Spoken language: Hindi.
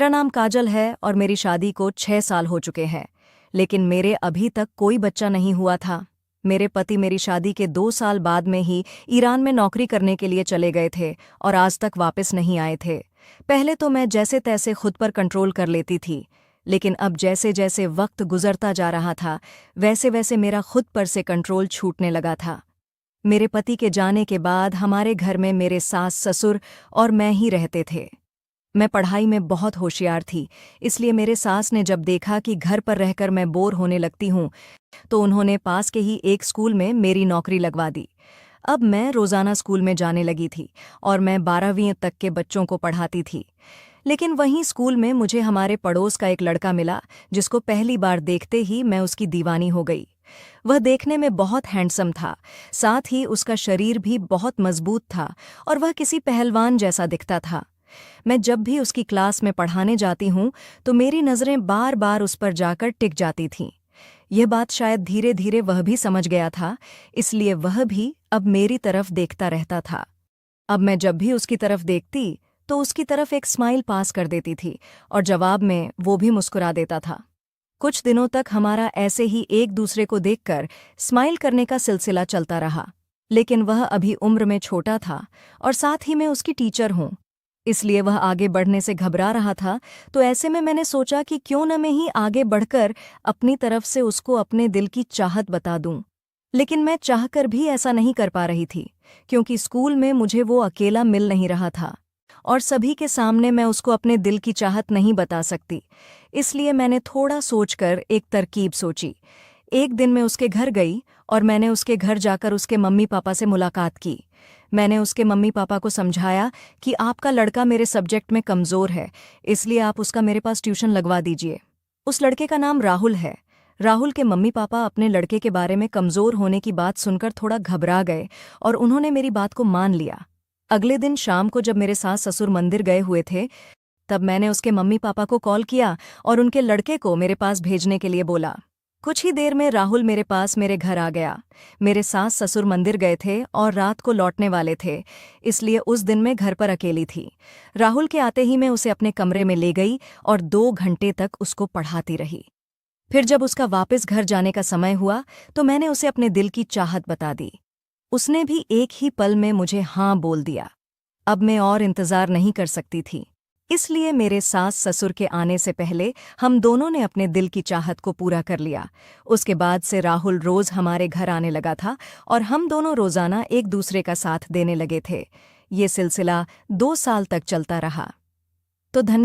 मेरा नाम काजल है और मेरी शादी को 6 साल हो चुके हैं, लेकिन मेरे अभी तक कोई बच्चा नहीं हुआ था। मेरे पति मेरी शादी के 2 साल बाद में ही ईरान में नौकरी करने के लिए चले गए थे और आज तक वापस नहीं आए थे। पहले तो मैं जैसे तैसे खुद पर कंट्रोल कर लेती थी, लेकिन अब जैसे जैसे वक्त गुजरता जा रहा था वैसे वैसे मेरा खुद पर से कंट्रोल छूटने लगा था। मेरे पति के जाने के बाद हमारे घर में मेरे सास ससुर और मैं ही रहते थे। मैं पढ़ाई में बहुत होशियार थी, इसलिए मेरे सास ने जब देखा कि घर पर रहकर मैं बोर होने लगती हूँ तो उन्होंने पास के ही एक स्कूल में मेरी नौकरी लगवा दी। अब मैं रोज़ाना स्कूल में जाने लगी थी और मैं 12वीं तक के बच्चों को पढ़ाती थी। लेकिन वहीं स्कूल में मुझे हमारे पड़ोस का एक लड़का मिला जिसको पहली बार देखते ही मैं उसकी दीवानी हो गई। वह देखने में बहुत हैंडसम था, साथ ही उसका शरीर भी बहुत मजबूत था और वह किसी पहलवान जैसा दिखता था। मैं जब भी उसकी क्लास में पढ़ाने जाती हूँ तो मेरी नज़रें बार बार उस पर जाकर टिक जाती थीं। यह बात शायद धीरे धीरे वह भी समझ गया था, इसलिए वह भी अब मेरी तरफ देखता रहता था। अब मैं जब भी उसकी तरफ देखती तो उसकी तरफ एक स्माइल पास कर देती थी और जवाब में वो भी मुस्कुरा देता था। कुछ दिनों तक हमारा ऐसे ही एक दूसरे को देखकर स्माइल करने का सिलसिला चलता रहा, लेकिन वह अभी उम्र में छोटा था और साथ ही मैं उसकी टीचर हूँ, इसलिए वह आगे बढ़ने से घबरा रहा था। तो ऐसे में मैंने सोचा कि क्यों न मैं ही आगे बढ़कर अपनी तरफ से उसको अपने दिल की चाहत बता दूं। लेकिन मैं चाहकर भी ऐसा नहीं कर पा रही थी, क्योंकि स्कूल में मुझे वो अकेला मिल नहीं रहा था और सभी के सामने मैं उसको अपने दिल की चाहत नहीं बता सकती। इसलिए मैंने थोड़ा सोचकर एक तरकीब सोची। एक दिन मैं उसके घर गई और मैंने उसके घर जाकर उसके मम्मी पापा से मुलाकात की। मैंने उसके मम्मी पापा को समझाया कि आपका लड़का मेरे सब्जेक्ट में कमज़ोर है, इसलिए आप उसका मेरे पास ट्यूशन लगवा दीजिए। उस लड़के का नाम राहुल है। राहुल के मम्मी पापा अपने लड़के के बारे में कमज़ोर होने की बात सुनकर थोड़ा घबरा गए और उन्होंने मेरी बात को मान लिया। अगले दिन शाम को जब मेरे सास ससुर मंदिर गए हुए थे, तब मैंने उसके मम्मी पापा को कॉल किया और उनके लड़के को मेरे पास भेजने के लिए बोला। कुछ ही देर में राहुल मेरे पास मेरे घर आ गया। मेरे सास ससुर मंदिर गए थे और रात को लौटने वाले थे, इसलिए उस दिन मैं घर पर अकेली थी। राहुल के आते ही मैं उसे अपने कमरे में ले गई और 2 घंटे तक उसको पढ़ाती रही। फिर जब उसका वापस घर जाने का समय हुआ तो मैंने उसे अपने दिल की चाहत बता दी। उसने भी एक ही पल में मुझे हाँ बोल दिया। अब मैं और इंतज़ार नहीं कर सकती थी, इसलिए मेरे सास ससुर के आने से पहले हम दोनों ने अपने दिल की चाहत को पूरा कर लिया। उसके बाद से राहुल रोज़ हमारे घर आने लगा था और हम दोनों रोज़ाना एक दूसरे का साथ देने लगे थे। ये सिलसिला 2 साल तक चलता रहा। तो